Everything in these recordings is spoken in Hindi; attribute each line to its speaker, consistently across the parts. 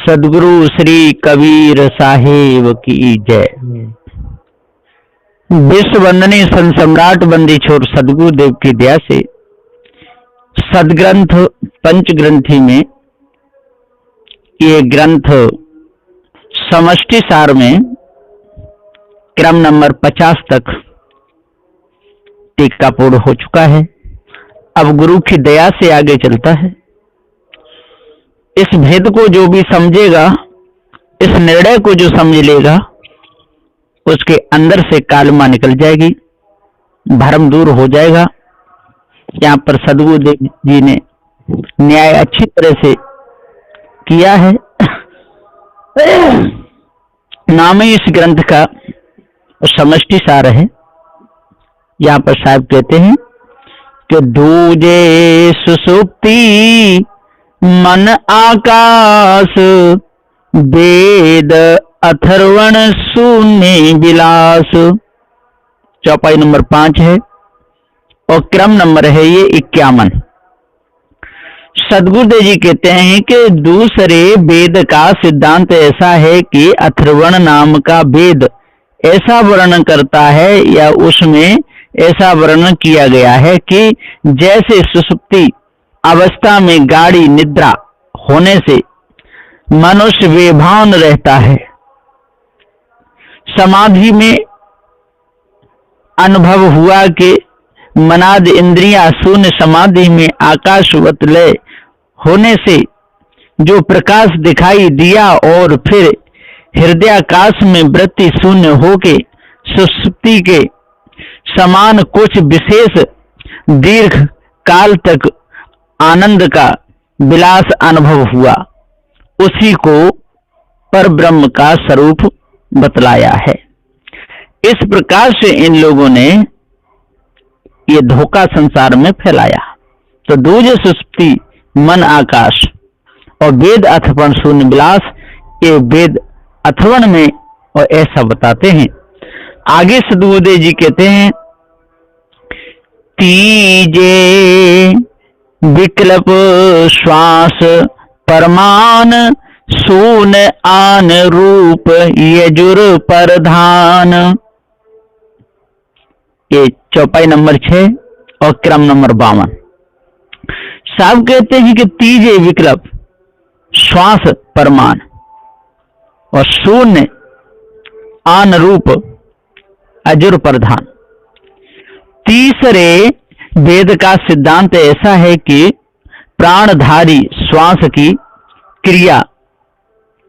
Speaker 1: सदगुरु श्री कबीर साहेब की जय। विश्व वंदनीय संत सम्राट बंदी छोर सदगुरु देव की दया से सदग्रंथ पंचग्रंथी में ये ग्रंथ समष्टि सार में क्रम नंबर 50 तक टीका पूर्ण हो चुका है। अब गुरु की दया से आगे चलता है। इस भेद को जो भी समझेगा, इस निर्णय को जो समझ लेगा, उसके अंदर से कालमा निकल जाएगी, भ्रम दूर हो जाएगा। यहाँ पर सदगुरु देव जी ने न्याय अच्छी तरह से किया है। नाम ही इस ग्रंथ का समष्टि सार है। यहाँ पर साहब कहते हैं कि दूजे सुसुप्ति मन आकाश, वेद अथर्वण शून्य विलास। चौपाई नंबर 5 है और क्रम नंबर है ये 51। सदगुरुदेव जी कहते हैं कि दूसरे वेद का सिद्धांत ऐसा है कि अथर्वण नाम का वेद ऐसा वर्णन करता है या उसमें ऐसा वर्णन किया गया है कि जैसे सुषुप्ति अवस्था में गाढ़ी निद्रा होने से मनुष्य बेभान रहता है, समाधि में अनुभव हुआ कि मनाद इंद्रियां शून्य समाधि में आकाशवत लय होने से जो प्रकाश दिखाई दिया और फिर हृदयाकाश में वृत्ति शून्य होके सुषुप्ति के समान कुछ विशेष दीर्घ काल तक आनंद का विलास अनुभव हुआ, उसी को परब्रह्म का स्वरूप बतलाया है। इस प्रकार से इन लोगों ने ये धोखा संसार में फैलाया। तो दूज सुषुप्ति मन आकाश और वेद अथर्वण शून्य विलास, ये वेद अथर्वण में और ऐसा बताते हैं। आगे सदगुरुदेव जी कहते हैं तीजे विकल्प श्वास परमान, शून्य आन रूप यजुर प्रधान। ये चौपाई नंबर 6 और क्रम नंबर 52। साहब कहते हैं कि तीजे विकल्प श्वास परमान और शून्य आन रूप अजुर प्रधान। तीसरे वेद का सिद्धांत ऐसा है कि प्राणधारी श्वास की क्रिया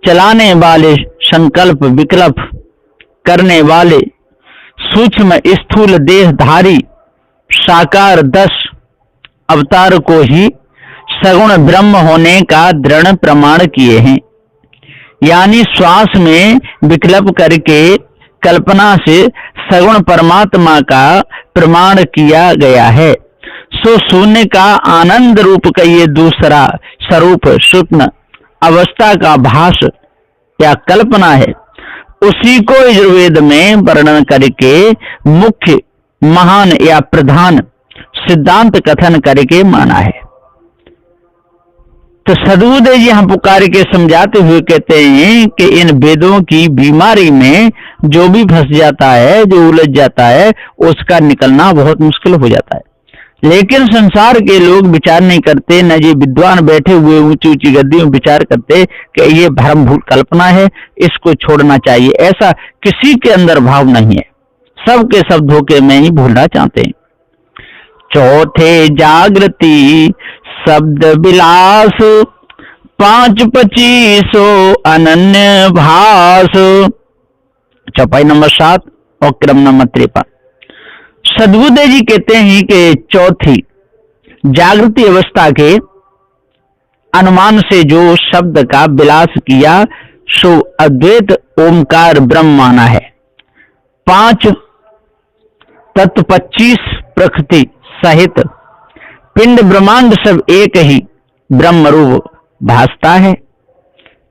Speaker 1: चलाने वाले, संकल्प विकल्प करने वाले सूक्ष्म स्थूल देहधारी साकार 10 अवतार को ही सगुण ब्रह्म होने का दृढ़ प्रमाण किए हैं। यानी श्वास में विकल्प करके कल्पना से सगुण परमात्मा का प्रमाण किया गया है। सो शून्य का आनंद रूप का ये दूसरा स्वरूप स्वप्न अवस्था का भास या कल्पना है, उसी को यजुर्वेद में वर्णन करके मुख्य महान या प्रधान सिद्धांत कथन करके माना है। तो सदगुरुदेव जी हम पुकार के समझाते हुए कहते हैं कि इन वेदों की बीमारी में जो भी फंस जाता है, जो उलझ जाता है, उसका निकलना बहुत मुश्किल हो जाता है। लेकिन संसार के लोग विचार नहीं करते, न ये विद्वान बैठे हुए ऊंची ऊंची गद्दियों में विचार करते कि ये भ्रम भूल कल्पना है, इसको छोड़ना चाहिए। ऐसा किसी के अंदर भाव नहीं है, सबके सब धोखे में ही भूलना चाहते हैं। चौथे जागृति शब्द विलास, 5-25 अनन्य भास। चौपाई नंबर 7 और क्रम नंबर 53। सदगुरुदेव जी कहते हैं कि चौथी जागृति अवस्था के अनुमान से जो शब्द का विलास किया सो अद्वैत ओमकार ब्रह्म माना है। 5 तत्व 25 प्रकृति सहित पिंड ब्रह्मांड सब एक ही ब्रह्म रूप भासता है,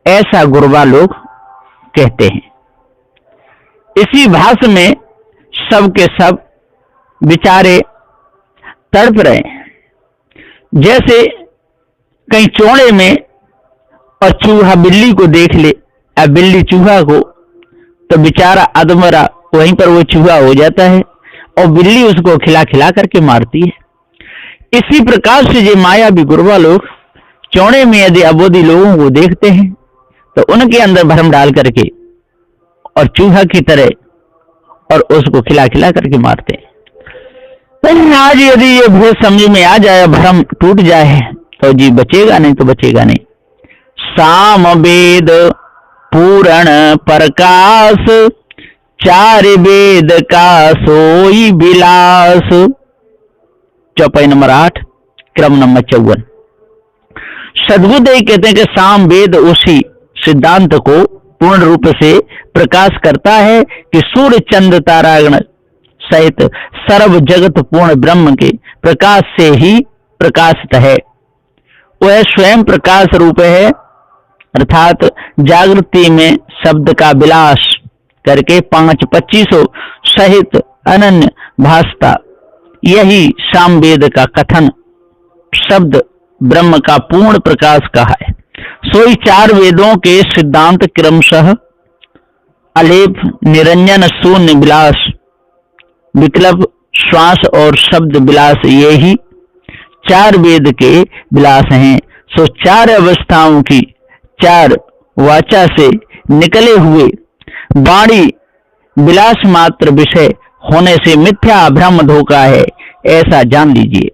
Speaker 1: ऐसा गुरुवा लोग कहते हैं। इसी भास में सब के सब बिचारे तड़प रहे हैं। जैसे कहीं चौड़े में और चूहा बिल्ली को देख ले, अब बिल्ली चूहा को, तो बेचारा अधमरा वहीं पर वो चूहा हो जाता है और बिल्ली उसको खिला खिला करके मारती है। इसी प्रकार से ये माया भी गुरबा लोग चौड़े में यदि अबोधी लोगों को देखते हैं तो उनके अंदर भ्रम डाल करके और चूहा की तरह और उसको खिला खिला करके मारते हैं। लेकिन आज यदि ये भेद समझ में आ जाए, भ्रम टूट जाए तो जी बचेगा नहीं, तो बचेगा नहीं। साम वेद पूर्ण प्रकाश, चार वेद का सोई विलास। चौपाई नंबर 8, क्रम नंबर 54। सद्गुरुदेव कहते हैं कि साम वेद उसी सिद्धांत को पूर्ण रूप से प्रकाश करता है कि सूर्य चंद्र तारागण सहित सर्व जगत पूर्ण ब्रह्म के प्रकाश से ही प्रकाशित है। वह स्वयं प्रकाश रूप है, अर्थात जागृति में शब्द का विलास करके 5-25 सहित अनन्य भासता। यही सामवेद का कथन शब्द ब्रह्म का पूर्ण प्रकाश कहा है। सोई चार वेदों के सिद्धांत क्रमशः अलेप, निरंजन, शून्य विलास, विकल्प, श्वास और शब्द विलास, ये ही चार वेद के विलास हैं। सो चार अवस्थाओं की चार वाचा से निकले हुए वाणी विलास मात्र विषय होने से मिथ्या भ्रम धोखा है, ऐसा जान लीजिए।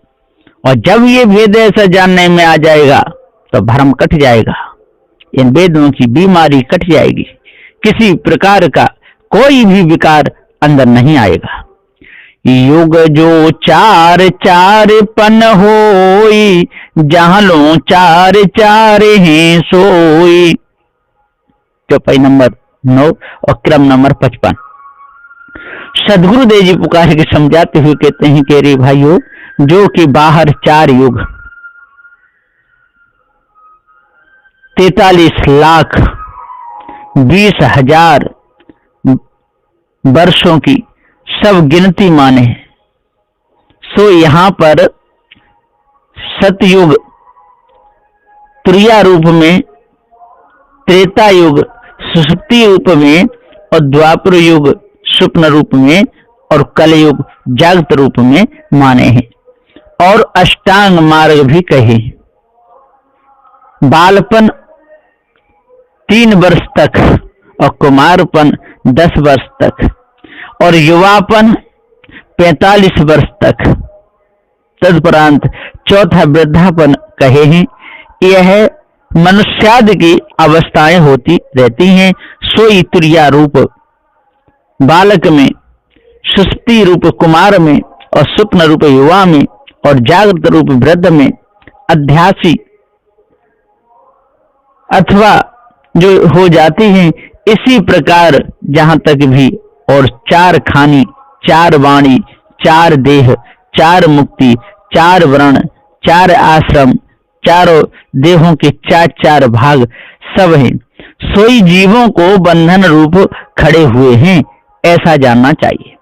Speaker 1: और जब ये भेद ऐसा जानने में आ जाएगा तो भ्रम कट जाएगा, इन वेदों की बीमारी कट जाएगी, किसी प्रकार का कोई भी विकार अंदर नहीं आएगा। युग जो चार चार पन होई, जहां लो चार चार हैं सोई। चौपाई नंबर 9 और क्रम नंबर 55। सदगुरुदेव जी पुकार के समझाते हुए कहते हैं कि रे भाइयों, जो कि बाहर 4 युग 43,20,000 वर्षों की सब गिनती माने, सो यहाँ पर सतयुग तुरिया रूप में, त्रेता युग सुषुप्ति रूप में और द्वापर युग स्वप्न रूप में और कलयुग जागृत रूप में माने हैं। और अष्टांग मार्ग भी कहे। बालपन 3 वर्ष तक और कुमारपन 10 वर्ष तक और युवापन 45 वर्ष तक, तदुपरांत चौथा वृद्धापन कहे हैं। यह मनुष्यादि की अवस्थाएं होती रहती हैं। सोई तुरिया रूप बालक में, सुषुप्ति रूप कुमार में और स्वप्न रूप युवा में और जागृत रूप वृद्ध में अध्यासी अथवा जो हो जाती हैं। इसी प्रकार जहां तक भी और 4 खानी, 4 वाणी, 4 देह, 4 मुक्ति, 4 वर्ण, 4 आश्रम, चारों देहों के 4 भाग सब हैं। सोई जीवों को बंधन रूप खड़े हुए हैं, ऐसा जानना चाहिए।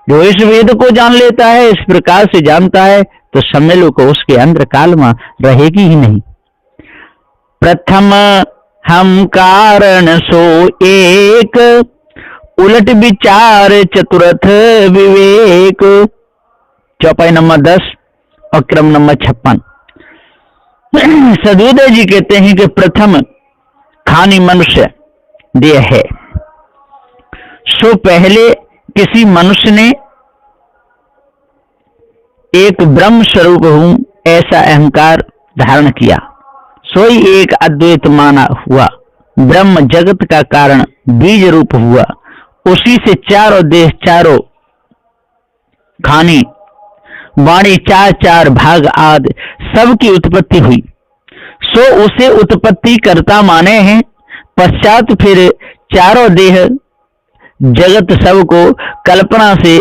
Speaker 1: जो इस वेद को जान लेता है, इस प्रकार से जानता है, तो सम्मेलो को उसके अंदर काल में रहेगी ही नहीं। प्रथम हम कारण सो एक, उलट विचार चतुर्थ विवेक। चौपाई नंबर 10 और क्रम नंबर 56। सदगुरुदेव जी कहते हैं कि प्रथम खानी मनुष्य देह है। सो पहले किसी मनुष्य ने एक ब्रह्म स्वरूप हूं ऐसा अहंकार धारण किया, सोई एक अद्वैत माना हुआ। ब्रह्म जगत का कारण बीज रूप हुआ, उसी से चारों देह, चारों खानी, वाणी, 4 भाग आदि सबकी उत्पत्ति हुई। सो उसे उत्पत्ति करता माने हैं। पश्चात फिर चारों देह जगत सब को कल्पना से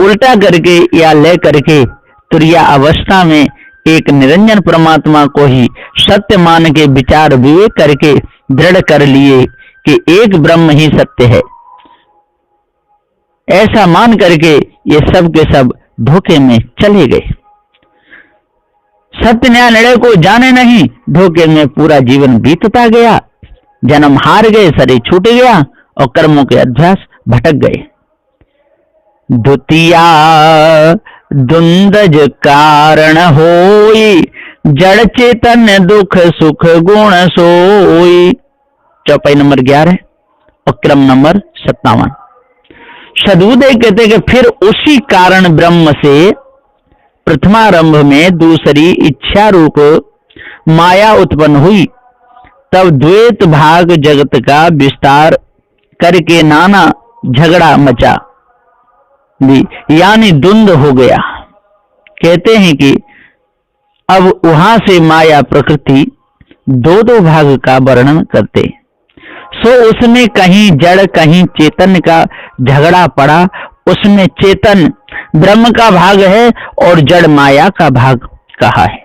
Speaker 1: उल्टा करके या ले करके तुरिया अवस्था में एक निरंजन परमात्मा को ही सत्य मान के विचार विवेक करके दृढ़ कर लिए कि एक ब्रह्म ही सत्य है। ऐसा मान करके ये सब के सब धोखे में चले गए। सत्य न्याय निर्णय को जाने नहीं, धोखे में पूरा जीवन बीतता गया। जन्म हार गए, शरीर छूट गया और कर्मों के अभ्यास भटक गए। द्वितीया दुंदज कारण होई, जड़ चेतन दुख सुख गुण सोई। चौपाई नंबर 11 और क्रम नंबर 57। सदबुद्धदेव कहते कि फिर उसी कारण ब्रह्म से प्रथमारंभ में दूसरी इच्छा रूप माया उत्पन्न हुई। तब द्वैत भाग जगत का विस्तार करके नाना झगड़ा मचा, यानी द्वंद्व हो गया। कहते हैं कि अब वहां से माया प्रकृति दो दो भाग का वर्णन करते, सो उसमें कहीं जड़ कहीं चेतन का झगड़ा पड़ा। उसमें चेतन ब्रह्म का भाग है और जड़ माया का भाग कहा है।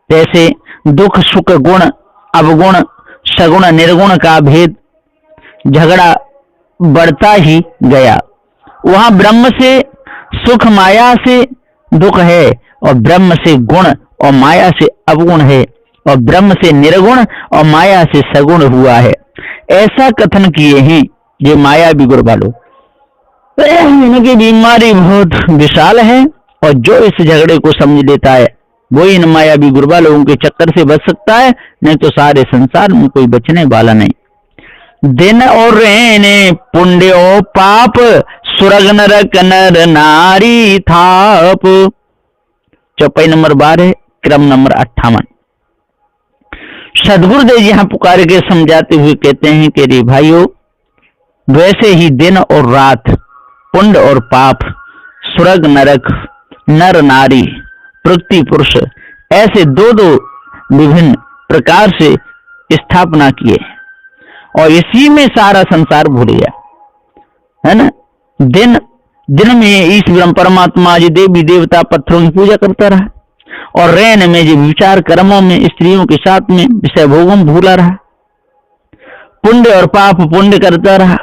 Speaker 1: जैसे दुख सुख गुण अवगुण सगुण निर्गुण का भेद झगड़ा बढ़ता ही गया। वहां ब्रह्म से सुख माया से दुख है और ब्रह्म से गुण और माया से अवगुण है और ब्रह्म से निर्गुण और माया से सगुण हुआ है। ऐसा कथन किए हैं ये माया भी गुरु वालों। इनकी बीमारी बहुत विशाल है और जो इस झगड़े को समझ लेता है वो इन माया भी गुरबा लोगों के चक्कर से बच सकता है, नहीं तो सारे संसार में कोई बचने वाला नहीं। दिन और रहने पुण्य और पाप, सुरग नरक नर नारी थाप। चौपाई नंबर 12 क्रम नंबर 58। सदगुरुदेव यहाँ पुकार के समझाते हुए कहते हैं कि रे भाइयों, वैसे ही दिन और रात, पुण्य और पाप, स्वर्ग नरक, नर नारी, प्रकृति पुरुष, ऐसे दो दो विभिन्न प्रकार से स्थापना किए और इसी में सारा संसार भूल गया है ना। दिन में ईश्वर परमात्मा जी देवी देवता पत्थरों की पूजा करता रहा और रैन में जो विचार कर्मों में स्त्रियों के साथ में विषय भोगों में भूला रहा। पुण्य और पाप पुण्य करता रहा,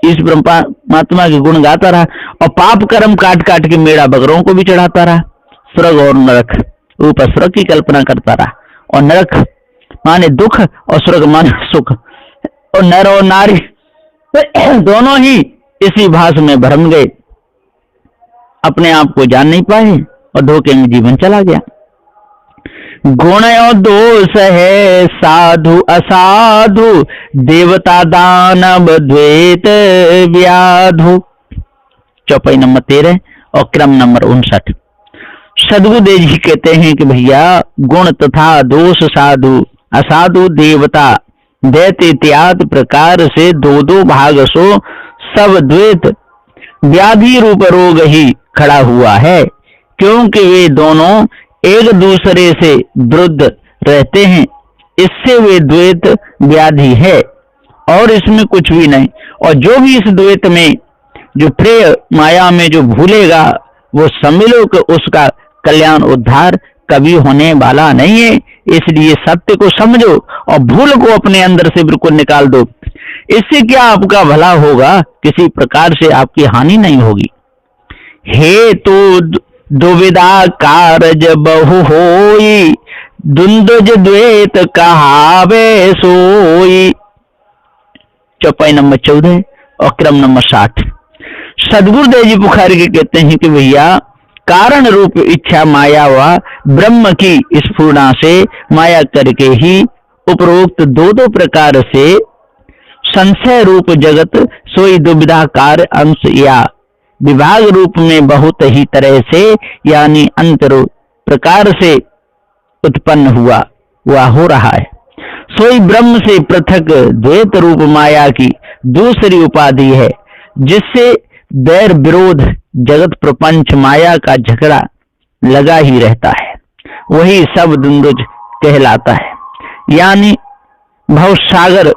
Speaker 1: ईश्वर परमात्मा के गुण गाता रहा और पाप कर्म काट काट के मेढ़ा बकरों को भी चढ़ाता रहा। स्वर्ग और नरक, ऊपर स्वर्ग की कल्पना करता रहा और नरक माने दुख और स्वर्ग माने सुख, और नर और नारी दोनों ही इसी भास में भ्रम गए, अपने आप को जान नहीं पाए और धोखे में जीवन चला गया। गुण और दोष है साधु असाधु, देवता दानव द्वैत व्याधु। चौपाई नंबर 13 और क्रम नंबर 59। सदगुरुदेव जी कहते हैं कि भैया गुण तथा दोष, साधु असाधु, देवता दैत्य इत्यादि प्रकार से दो दो भाग सो सब द्वैत व्याधि रूप रोग ही खड़ा हुआ है, क्योंकि वे दोनों एक दूसरे से विरुद्ध रहते हैं। इससे वे द्वैत व्याधि है और इसमें कुछ भी नहीं। और जो भी इस द्वैत में जो प्रेय माया में जो भूलेगा वो समझ लो कि उसका कल्याण उद्धार कभी होने वाला नहीं है। इसलिए सत्य को समझो और भूल को अपने अंदर से बिल्कुल निकाल दो। इससे क्या आपका भला होगा, किसी प्रकार से आपकी हानि नहीं होगी। हे तो दुविधा कारज बहु होई, दुंदुज द्वैत कहावे सोई। चौपाई नंबर 14 और क्रम नंबर 60। सदगुरुदेव जी पुकार के कहते हैं कि भैया कारण रूप इच्छा माया व ब्रह्म की स्फुरना से माया करके ही उपरोक्त दो दो प्रकार से संशय रूप जगत सोई दुविधाकार अंश या विभाग रूप में बहुत ही तरह से यानी अंतर प्रकार से उत्पन्न हुआ वह हो रहा है। सोई ब्रह्म से पृथक द्वैत रूप माया की दूसरी उपाधि है, जिससे वैर विरोध जगत प्रपंच माया का झगड़ा लगा ही रहता है। वही सब दुंदुज कहलाता है, यानी भव सागर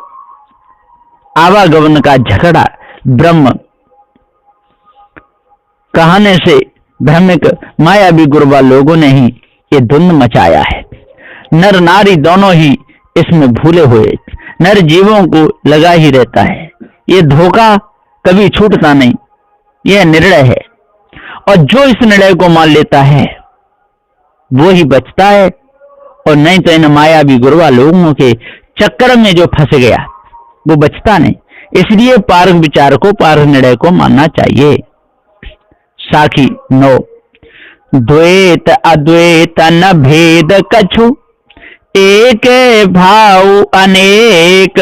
Speaker 1: आवागमन का झगड़ा ब्रह्म कहने से भ्रमिक मायावी गुरबा लोगों ने ही ये धुंध मचाया है। नर नारी दोनों ही इसमें भूले हुए नर जीवों को लगा ही रहता है। ये धोखा कभी छूटता नहीं, यह निर्णय है। और जो इस निर्णय को मान लेता है वो ही बचता है, और नहीं तो इन मायावी गुरुआ लोगों के चक्कर में जो फंस गया वो बचता नहीं। इसलिए पारक विचार को, पारक निर्णय को मानना चाहिए। साखी 9। द्वैत अद्वैत न भेद कछु, एक भाव अनेक,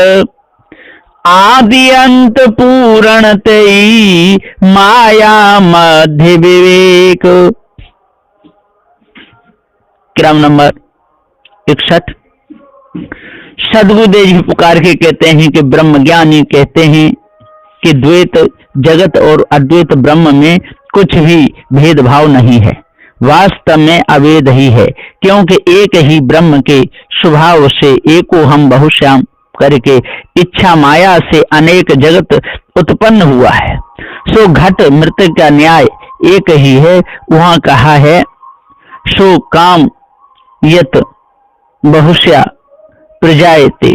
Speaker 1: आदि अंत पूर्ण तेई, माया मध्य विवेक। क्रम नंबर 61। सदगुरुदेव जी पुकार के कहते हैं कि ब्रह्म ज्ञानी कहते हैं कि द्वैत जगत और अद्वैत ब्रह्म में कुछ भी भेदभाव नहीं है, वास्तव में अभेद ही है, क्योंकि एक ही ब्रह्म के स्वभाव से एको हम बहुश्याम करके इच्छा माया से अनेक जगत उत्पन्न हुआ है। सो घट मृत्यु का न्याय एक ही है। वहां कहा है सो काम यत बहुश्या प्रजायते।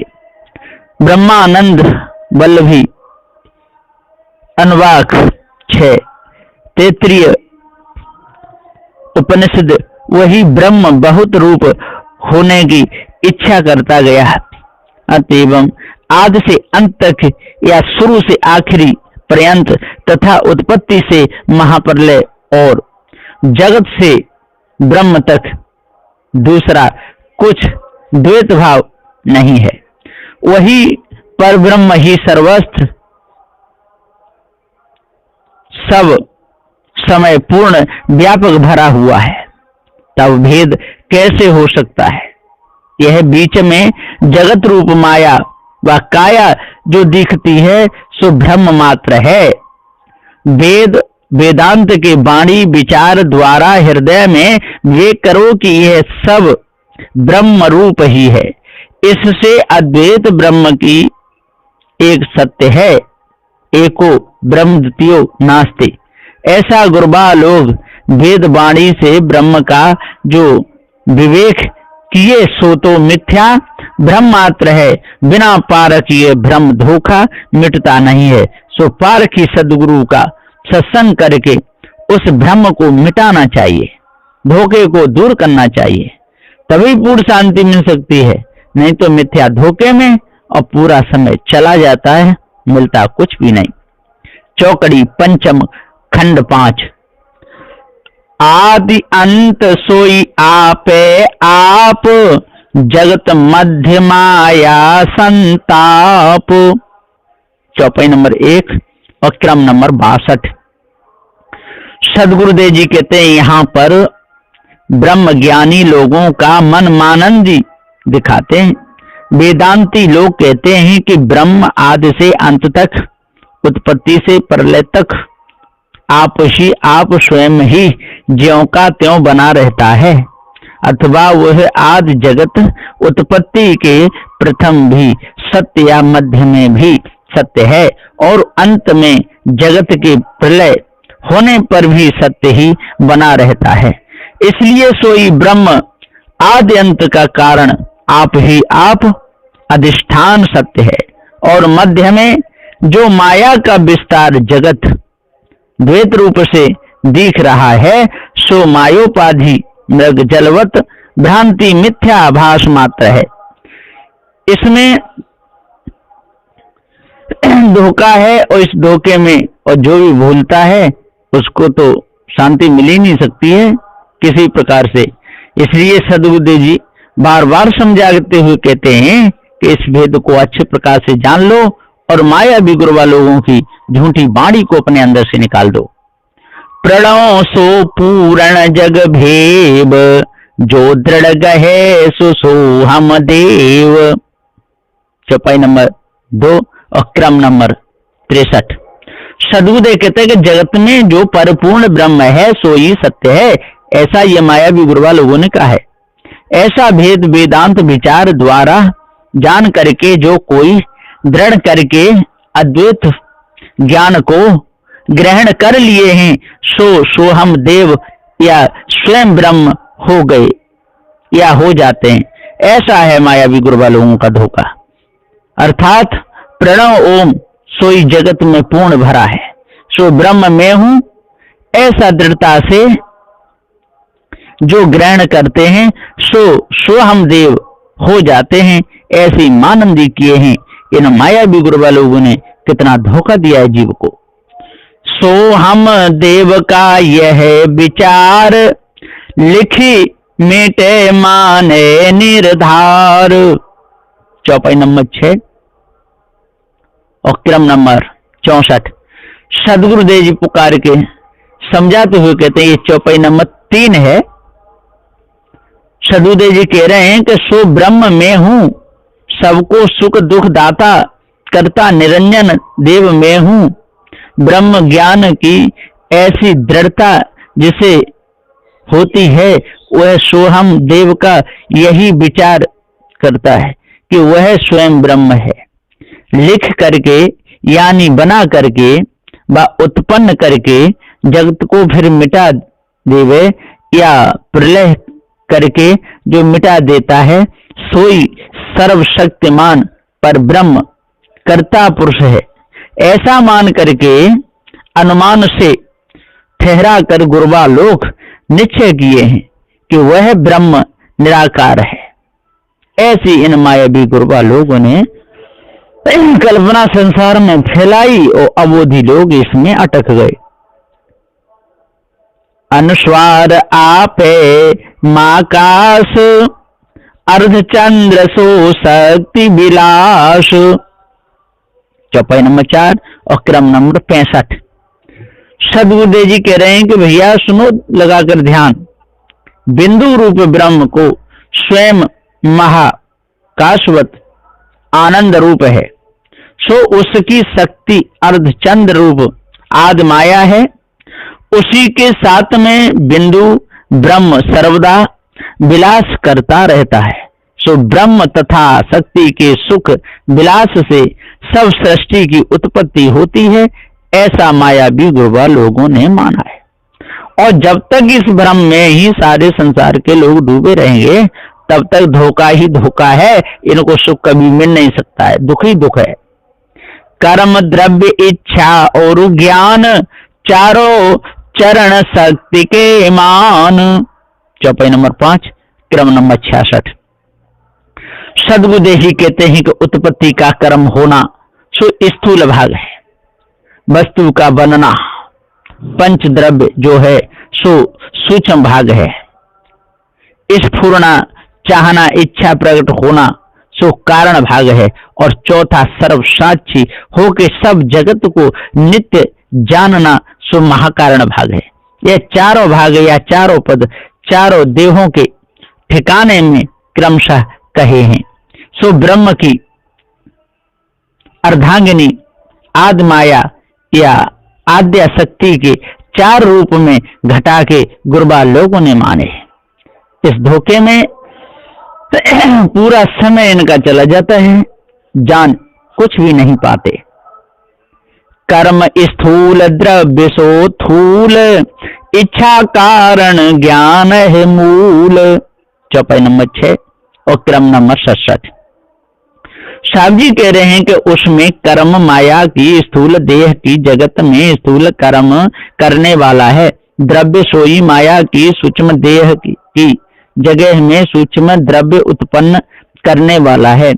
Speaker 1: ब्रह्मानंद वल्लभी अनुवाक 6 तैत्तिरीय उपनिषद वही ब्रह्म बहुत रूप होने की इच्छा करता गया, अतएव आदि से अंत तक या शुरू से आखिरी पर्यंत तथा उत्पत्ति से महाप्रलय और जगत से ब्रह्म तक दूसरा कुछ द्वैत भाव नहीं है। वही परब्रह्म ही सर्वस्त्र सब समय पूर्ण व्यापक भरा हुआ है, तब भेद कैसे हो सकता है? यह बीच में जगत रूप माया व काया जो दिखती है सो ब्रह्म मात्र है। वेद वेदांत के वाणी विचार द्वारा हृदय में विवेक करो कि यह सब ब्रह्म रूप ही है। इससे अद्वैत ब्रह्म की एक सत्य है, एको ब्रह्म द्वितीयो नास्ति। ऐसा गुरबा लोग वेद वाणी से ब्रह्म का जो विवेक किए सो तो मिथ्या भ्रम मात्र है, बिना पार किए भ्रम धोखा मिटता नहीं है। सो पार की सदगुरु का सत्संग करके उस भ्रम को मिटाना चाहिए, धोखे को दूर करना चाहिए, तभी पूर्ण शांति मिल सकती है। नहीं तो मिथ्या धोखे में और पूरा समय चला जाता है, मिलता कुछ भी नहीं। चौकड़ी पंचम खंड 5। आदि अंत सोई आपे आप, जगत मध्य माया संताप। चौपाई नंबर 1 और क्रम नंबर 62। सदगुरुदेव जी कहते हैं यहाँ पर ब्रह्म ज्ञानी लोगों का मन मानंदी दिखाते हैं। वेदांती लोग कहते हैं कि ब्रह्म आदि से अंत तक, उत्पत्ति से प्रलय तक आप स्वयं ही ज्यों का त्यों बना रहता है, अथवा वह आदि जगत उत्पत्ति के प्रथम भी सत्य या मध्य में भी सत्य है, और अंत में जगत के प्रलय होने पर भी सत्य ही बना रहता है। इसलिए सोई ब्रह्म आदि अंत का कारण आप ही आप अधिष्ठान सत्य है, और मध्य में जो माया का विस्तार जगत द्वैत रूप से दिख रहा है सो मायोपाधि मृग जलवत भ्रांति मिथ्या आभास मात्र है। इसमें धोखा है, और इस धोखे में और जो भी भूलता है उसको तो शांति मिल ही नहीं सकती है किसी प्रकार से। इसलिए सदगुरुदेव जी बार बार समझाते हुए कहते हैं कि इस भेद को अच्छे प्रकार से जान लो और माया बिगुरवा लोगों की झूठी वाणी को अपने अंदर से निकाल दो। प्रणव सो पूर्ण जग भेब, जो दृढ़ गहे सो हम देव। चौपाई नंबर 2 और क्रम नंबर 63। सदगुरुदेव कहते हैं कि जगत में जो परिपूर्ण ब्रह्म है सो ही सत्य है, ऐसा ये माया बिगुरवा लोगों ने कहा है। ऐसा भेद वेदांत विचार द्वारा जान करके जो कोई दृढ़ करके अद्वैत ज्ञान को ग्रहण कर लिए हैं सो हम देव या स्वयं ब्रह्म हो गए या हो जाते हैं। ऐसा है मायावी गुरुवा लोगों का धोखा। अर्थात प्रणव ओम सोई जगत में पूर्ण भरा है, सो ब्रह्म में हूं, ऐसा दृढ़ता से जो ग्रहण करते हैं सो हम देव हो जाते हैं, ऐसी मानंदी किए हैं। इन मायावी गुरुवा लोगों ने कितना धोखा दिया है जीव को। सो हम देव का यह विचार, लिखी मेटे माने निर्धार। चौपाई नंबर 6 और क्रम नंबर 64। सदगुरुदेव जी पुकार के समझाते हुए कहते हैं, ये चौपाई नंबर 3 है। सदगुरुदेव जी कह रहे हैं कि सो ब्रह्म में हूं, सबको सुख दुख दाता करता निरंजन देव में हूं। ब्रह्म ज्ञान की ऐसी दृढ़ता जिसे होती है, वह सोहम देव का यही विचार करता है कि वह स्वयं ब्रह्म है। लिख करके यानी बना करके व उत्पन्न करके जगत को फिर मिटा देवे या प्रलय करके जो मिटा देता है, सोई सर्वशक्तिमान पर ब्रह्म कर्ता पुरुष है। ऐसा मान करके अनुमान से ठहरा कर गुरुवा लोग निश्चय किए हैं कि वह ब्रह्म निराकार है। ऐसी इन मायावी गुरुवा लोगों ने कल्पना संसार में फैलाई और अबोधी लोग इसमें अटक गए। अनुस्वार आपे माकाश, अर्धचंद्र सो शक्ति विलास। चौपाई नंबर 4 और क्रम नंबर 65। सदगुरुदेव जी कह रहे हैं कि भैया सुनो, लगाकर ध्यान। बिंदु रूप ब्रह्म को स्वयं महाकाशवत आनंद रूप है, सो उसकी शक्ति अर्धचंद्र रूप आदि माया है। उसी के साथ में बिंदु ब्रह्म सर्वदा विलास करता रहता है। सो ब्रह्म तथा शक्ति के सुख विलास से सब सृष्टि की उत्पत्ति होती है, ऐसा मायावी गुरुवा लोगों ने माना है। और जब तक इस भ्रम में ही सारे संसार के लोग डूबे रहेंगे, तब तक धोखा ही धोखा है। इनको सुख कभी मिल नहीं सकता है, दुख ही दुख है। कर्म द्रव्य इच्छा और ज्ञान, चारों चरण शक्ति के मान। चौपाई नंबर 5 क्रम नंबर 66। सदगुरुदेव जी कहते हैं कि उत्पत्ति का कर्म होना सो स्थूल भाग है, वस्तु का बनना पंच द्रव्य जो है सो सूक्ष्म भाग है। स्फुरना चाहना इच्छा प्रकट होना सो कारण भाग है। और चौथा सर्वसाक्षी होके सब जगत को नित्य जानना सो महाकारण भाग है। यह चारों भाग या चारों पद चारों देहों के ठिकाने में क्रमशः कहे हैं। सो ब्रह्म की अर्धांगिनी आदि माया या आद्या शक्ति के 4 रूप में घटा के गुरुवा लोगों ने माने। इस धोखे में पूरा समय इनका चला जाता है, जान कुछ भी नहीं पाते। कर्म स्थूल द्रव्य सो थूल, इच्छा कारण ज्ञान है मूल। चौपाई नंबर 6 और क्रम नंबर 67। साहब जी कह रहे हैं कि उसमें कर्म माया की स्थूल देह की जगत में स्थूल कर्म करने वाला है। द्रव्य सोई माया की सूक्ष्म देह की जगह में सूक्ष्म द्रव्य उत्पन्न करने वाला है।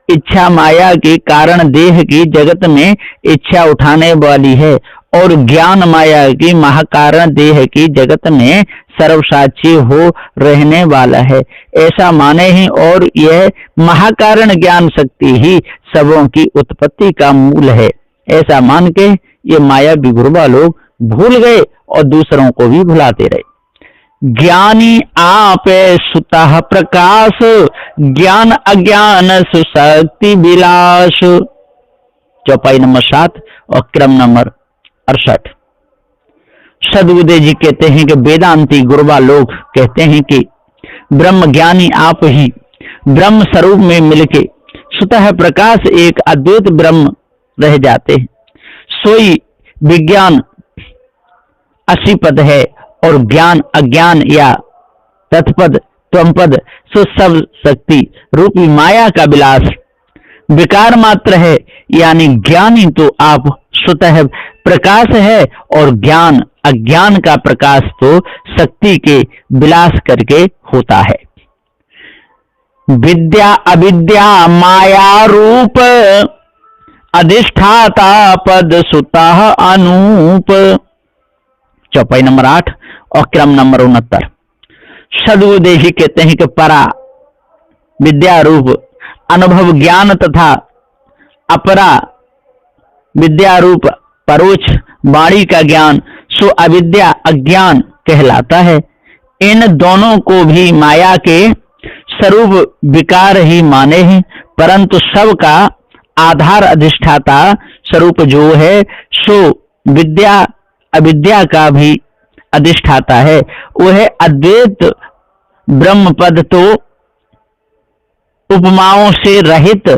Speaker 1: इच्छा माया के कारण देह की जगत में इच्छा उठाने वाली है। और ज्ञान माया की महाकारण देह की जगत में सर्वसाक्षी हो रहने वाला है, ऐसा माने ही। और यह महाकारण ज्ञान शक्ति ही सबों की उत्पत्ति का मूल है, ऐसा मान के ये मायावी गुरुवा लोग भूल गए और दूसरों को भी भुलाते रहे। ज्ञानी आप सुतः प्रकाश, ज्ञान अज्ञान सुशक्ति विलास। चौपाई नंबर 7 और क्रम नंबर 68। सदगुरुदेव जी कहते हैं कि वेदांती गुरुवा लोग कहते हैं कि ब्रह्म ज्ञानी आप ही ब्रह्म स्वरूप में मिलके स्वतः प्रकाश एक अद्वैत ब्रह्म रह जाते हैं। सोई विज्ञान असीपद है और ज्ञान अज्ञान या तत्पद त्वमपद सो सब शक्ति रूपी माया का विलास विकार मात्र है। यानी ज्ञानी तो आप स्वतः प्रकाश है और ज्ञान अज्ञान का प्रकाश तो शक्ति के विलास करके होता है। विद्या अविद्या माया रूप अधिष्ठाता पद सुता अनूप। चौपाई नंबर 8 और क्रम नंबर 69। सद्गुरुदेव जी कहते हैं कि परा विद्या रूप अनुभव ज्ञान तथा अपरा विद्या रूप परोक्ष वाणी का ज्ञान सो अविद्या अज्ञान कहलाता है। इन दोनों को भी माया के स्वरूप विकार ही माने हैं, परंतु सब का आधार अधिष्ठाता स्वरूप जो है सो विद्या अविद्या का भी अधिष्ठाता है। वह अद्वैत ब्रह्म पद तो उपमाओं से रहित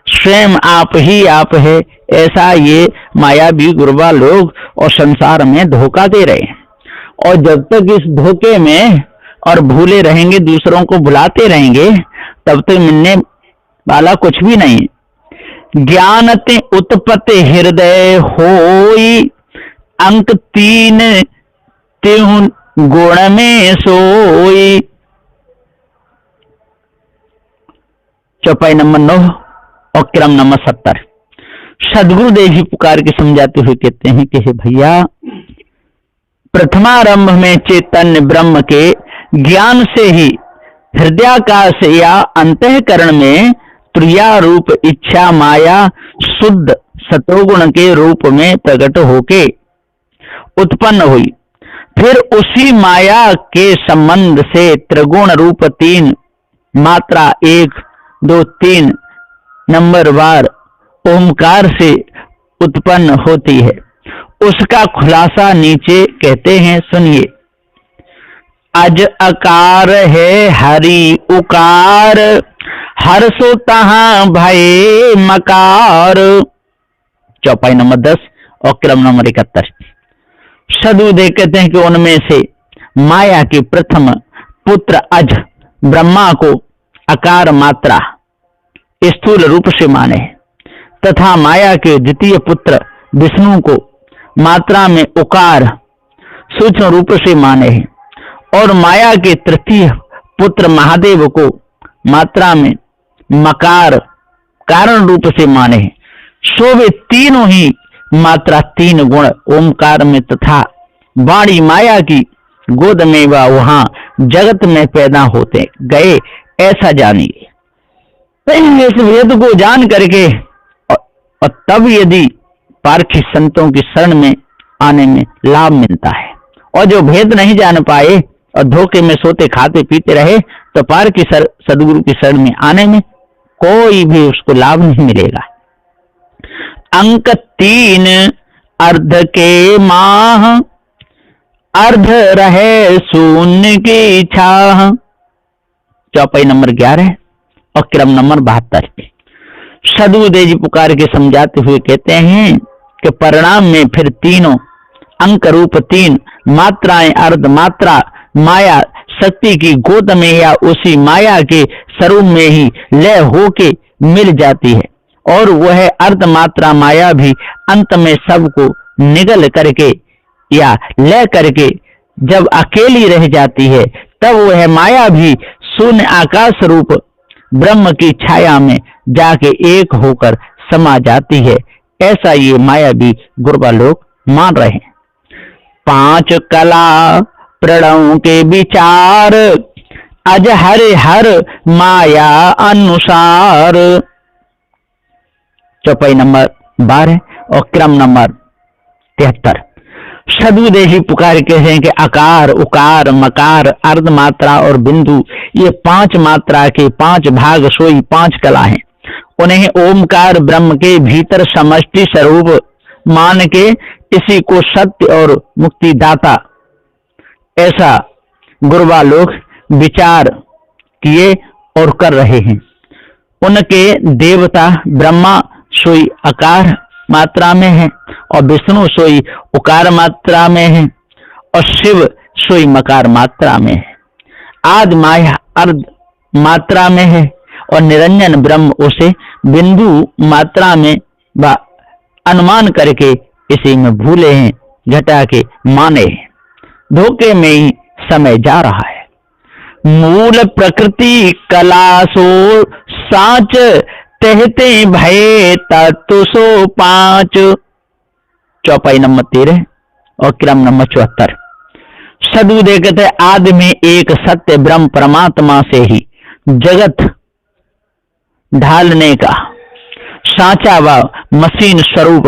Speaker 1: स्वयं आप ही आप है। ऐसा ये मायावी गुरबा लोग और संसार में धोखा दे रहे हैं, और जब तक इस धोखे में और भूले रहेंगे, दूसरों को भुलाते रहेंगे, तब तक मिलने वाला कुछ भी नहीं। ज्ञान ते उत्पत्ति हृदय होई अंक 3 तेहु गुण में सोई। चौपाई नंबर 9 और क्रम नंबर 70। सद्गुरुदेव जी पुकार के समझाते हुए कहते हैं कि हे भैया, प्रथमारंभ में चैतन्य ब्रह्म के ज्ञान से ही हृदयाकाश या अंतःकरण में त्रिया रूप इच्छा माया शुद्ध सतोगुण के रूप में प्रकट होके उत्पन्न हुई। फिर उसी माया के संबंध से त्रिगुण रूप 3 मात्रा 1 2 3 नंबर वार ओमकार से उत्पन्न होती है। उसका खुलासा नीचे कहते हैं, सुनिए। अज अकार है हरि उकार, हर सो तहां भय मकार। चौपाई नंबर 10 और क्रम नंबर 71। सद्गुरुदेव कहते हैं कि उनमें से माया के प्रथम पुत्र अज ब्रह्मा को अकार मात्रा स्थूल रूप से माने हैं, तथा माया के द्वितीय पुत्र विष्णु को मात्रा में उकार सूक्ष्म रूप से माने हैं, और माया के तृतीय पुत्र महादेव को मात्रा में मकार कारण रूप से माने हैं। सो वे तीनों ही मात्रा 3 गुण ओमकार में तथा वाणी माया की गोद में व वहां जगत में पैदा होते गए, ऐसा जानिए। इस वेद को जान करके और तब यदि पारखी संतों की शरण में आने में लाभ मिलता है, और जो भेद नहीं जान पाए और धोखे में सोते खाते पीते रहे, तो पारखी सदगुरु की शरण में आने में कोई भी उसको लाभ नहीं मिलेगा। अंक 3 अर्ध के माह, अर्ध रहे शून्य की छाह। चौपाई नंबर 11 और क्रम नंबर 72। सद्गुरुदेव जी पुकार के समझाते हुए कहते हैं कि परिणाम में फिर तीनों अंक रूप 3 मात्राएं अर्ध मात्रा माया शक्ति की गोद में या उसी माया के स्वरूप में ही लय होके मिल जाती है, और वह अर्ध मात्रा माया भी अंत में सबको निगल करके या लय करके जब अकेली रह जाती है, तब वह माया भी शून्य आकाश रूप ब्रह्म की छाया में जाके एक होकर समा जाती है। ऐसा ये माया भी गुरबा लोग मान रहे हैं। 5 कला प्रणव के विचार, अज हर हर माया अनुसार। चौपाई नंबर 12 और क्रम नंबर 73। सद्गुरुदेव जी पुकार कहते हैं कि आकार उकार मकार अर्ध मात्रा और बिंदु, ये 5 मात्रा के 5 भाग सोई 5 कला हैं। उन्हें ओमकार ब्रह्म के भीतर समष्टि स्वरूप मान के इसी को सत्य और मुक्ति दाता ऐसा गुरबा लोग विचार किए और कर रहे हैं। उनके देवता ब्रह्मा सोई आकार मात्रा में है, और विष्णु सोई उकार मात्रा में है, और शिव सोई मकार मात्रा में है। आदि माया अर्ध मात्रा में है, और निरंजन ब्रह्म उसे बिंदु मात्रा में अनुमान करके इसी में भूले हैं। घटा के माने, धोखे में ही समय जा रहा है। मूल प्रकृति कला सो साच, कहते भय तत्व सो पांच। चौपाई नंबर 13 और क्रम नंबर 74। सदबुद्धे कहते हैं आदि में एक सत्य ब्रह्म परमात्मा से ही जगत ढालने का साचा व मशीन स्वरूप,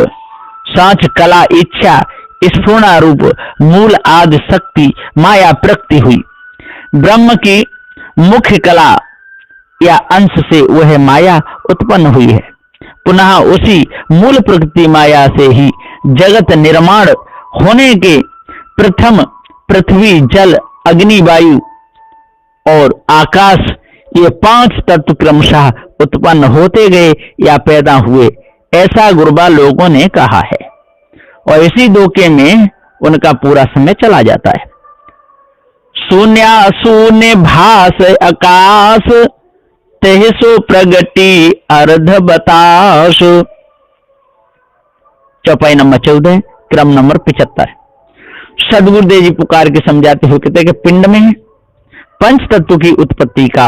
Speaker 1: साच कला इच्छा स्फुरणा रूप मूल आदि शक्ति माया प्रकृति हुई। ब्रह्म की मुख्य कला या अंश से वह माया उत्पन्न हुई है। पुनः उसी मूल प्रकृति माया से ही जगत निर्माण होने के प्रथम पृथ्वी जल अग्नि वायु और आकाश ये 5 तत्व क्रमशः उत्पन्न होते गए या पैदा हुए, ऐसा गुरबा लोगों ने कहा है। और इसी धोखे में उनका पूरा समय चला जाता है। शून्य शून्य भास आकाश, तेहसो प्रगति अर्ध बतास। चौपाई नंबर 14 क्रम नंबर 75। सदगुरुदेव जी पुकार के समझाते हुए कहते हैं कि पिंड में पंच तत्व की उत्पत्ति का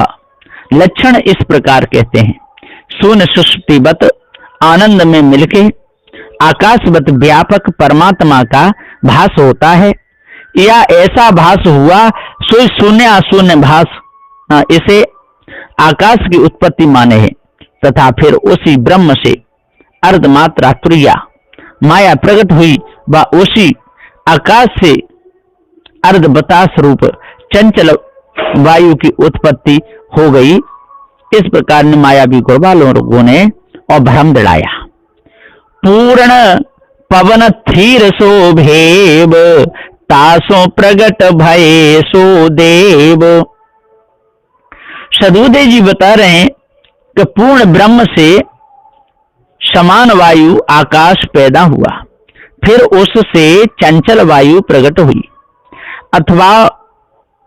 Speaker 1: लक्षण इस प्रकार कहते हैं। शून्य सुष्टिवत आनंद में मिलके आकाशवत व्यापक परमात्मा का भास होता है, या ऐसा भास हुआ सो शून्य अशून्य भास, इसे आकाश की उत्पत्ति माने है। तथा फिर उसी ब्रह्म से अर्धमात्रा तुर्या माया प्रकट हुई व उसी आकाश से अर्ध बतास रूप चंचल वायु की उत्पत्ति हो गई। इस प्रकार ने मायावी गुरबा लोगों ने और भ्रम दिलाया। पूर्ण पवन थीर सो भेब, तासो प्रगट भय सो देव। सदबुद्धे जी बता रहे हैं कि पूर्ण ब्रह्म से समान वायु आकाश पैदा हुआ, फिर उससे चंचल वायु प्रकट हुई, अथवा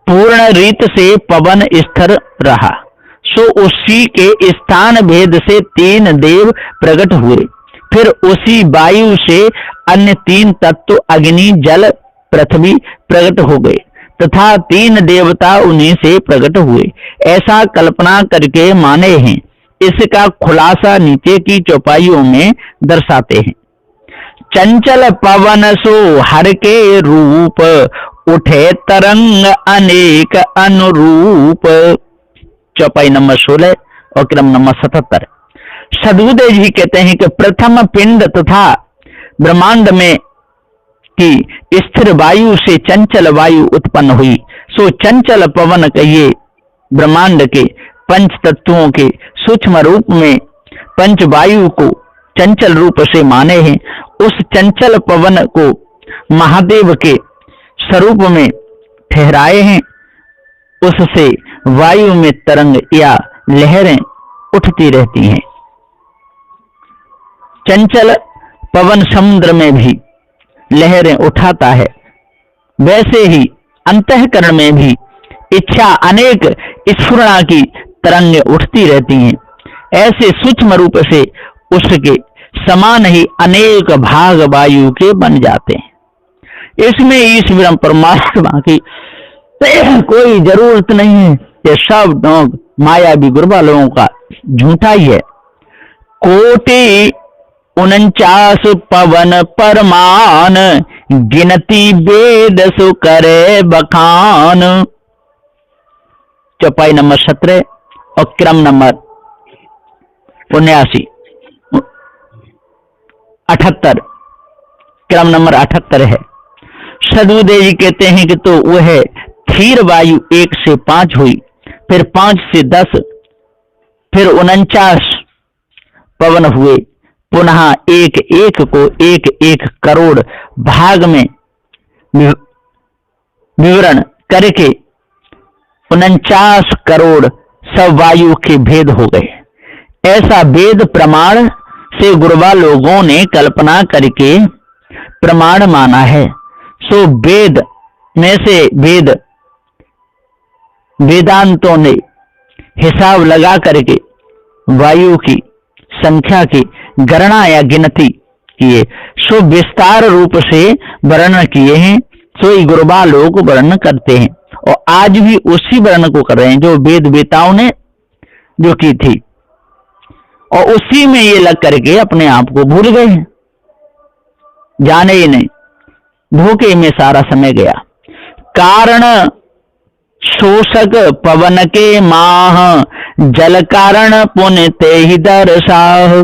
Speaker 1: पूर्ण रीत से पवन स्थिर रहा, सो उसी के स्थान भेद से 3 देव प्रकट हुए। फिर उसी वायु से अन्य 3 तत्व अग्नि जल पृथ्वी प्रकट हो गए, तथा 3 देवता उन्हीं से प्रकट हुए। ऐसा कल्पना करके माने हैं। इसका खुलासा नीचे की चौपाइयों में दर्शाते हैं। चंचल पवन सो हर के रूप, उठे तरंग अनेक अनुरूप। चौपाई नंबर 16 और क्रम नंबर 77। सदबुद्धे जी कहते हैं कि प्रथम पिंड तथा ब्रह्मांड में की स्थिर वायु से चंचल वायु उत्पन्न हुई। सो चंचल पवन कहिए ब्रह्मांड के पंच तत्वों के सूक्ष्म रूप में पंच वायु को चंचल रूप से माने हैं। उस चंचल पवन को महादेव के स्वरूप में ठहराए हैं। उससे वायु में तरंग या लहरें उठती रहती हैं। चंचल पवन समुद्र में भी लहरें उठाता है, वैसे ही अंतःकरण में भी इच्छा अनेक स्फुरणा की तरंगें उठती रहती हैं। ऐसे सूक्ष्म रूप से उसके समान ही अनेक भाग वायु के बन जाते हैं। इसमें ईश्वर परमात्मा की कोई जरूरत नहीं है। ये सब लोग मायावी गुरबा लोगों का झूठा ही है। कोटि 49 पवन परमान, गिनती वेद सु करे बखान। चौपाई नंबर 17 और क्रम नंबर 79 78 क्रम नंबर 78 है। सदबुद्धे जी कहते हैं कि तो वह थीर वायु 1 से 5 हुई, फिर 5 से 10, फिर 49 पवन हुए। पुनः एक एक को 1-1 करोड़ भाग में विवरण करके 49 करोड़ सब वायु के भेद हो गए। ऐसा वेद प्रमाण से गुरबा लोगों ने कल्पना करके प्रमाण माना है। सो वेद में से वेदांतों ने हिसाब लगा करके वायु की संख्या की गणना या गिनती किए, सो विस्तार रूप से वर्णन किए हैं, सो गुरुबा लोग वर्णन करते हैं और आज भी उसी वर्णन को कर रहे हैं जो वेद वेताओं ने जो की थी, और उसी में ये लग करके अपने आप को भूल गए हैं, जाने ही नहीं, धोखे में सारा समय गया। कारण शोषक पवन के माह, जल कारण पुण्य ते ही दर्शाह।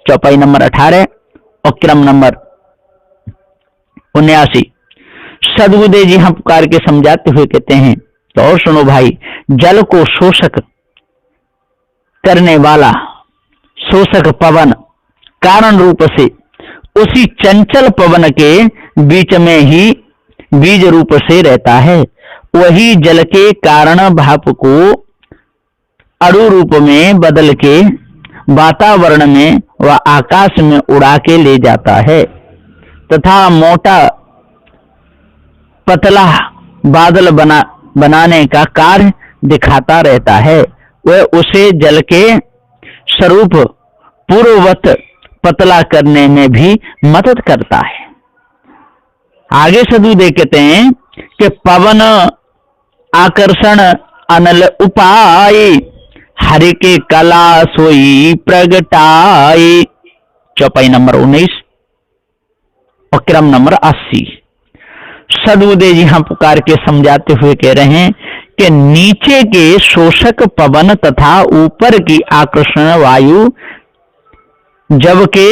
Speaker 1: चौपाई नंबर 18 और क्रम नंबर 79। सदगुरुदेव जी हम पुकार के समझाते हुए कहते हैं, तो और सुनो भाई, जल को शोषक करने वाला शोषक पवन कारण रूप से उसी चंचल पवन के बीच में ही बीज रूप से रहता है, वही जल के कारण भाप को अणु रूप में बदल के वातावरण में व आकाश में उड़ा के ले जाता है तथा मोटा पतला बादल बनाने का कार्य दिखाता रहता है। वह उसे जल के स्वरूप पूर्ववत पतला करने में भी मदद करता है। आगे सदगुरुदेव कहते हैं कि पवन आकर्षण अनल उपाय, हरि के कला सोई प्रगटाई। चौपाई नंबर 19 और क्रम नंबर 80। सदगुरुदेव जी हम पुकार के समझाते हुए कह रहे हैं कि नीचे के शोषक पवन तथा ऊपर की आकर्षण वायु जबकि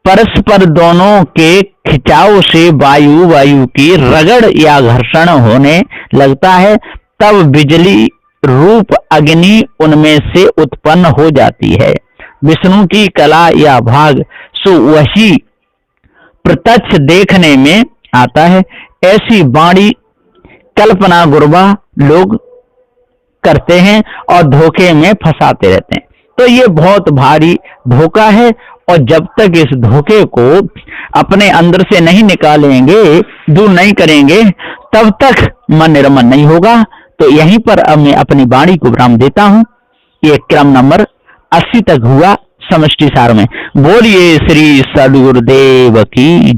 Speaker 1: परस्पर दोनों के खिंचाव से वायु की रगड़ या घर्षण होने लगता है, तब बिजली रूप अग्नि उनमें से उत्पन्न हो जाती है। विष्णु की कला या भाग सो वही प्रत्यक्ष देखने में आता है। ऐसी वाणी कल्पना गुरुबा लोग करते हैं और धोखे में फंसाते रहते हैं। तो ये बहुत भारी धोखा है, और जब तक इस धोखे को अपने अंदर से नहीं निकालेंगे, दूर नहीं करेंगे, तब तक मन निर्मल नहीं होगा। तो यहीं पर अब मैं अपनी वाणी को विराम देता हूं। ये क्रम नंबर 80 तक हुआ समष्टि सार में। बोलिए श्री सद्गुरुदेव की।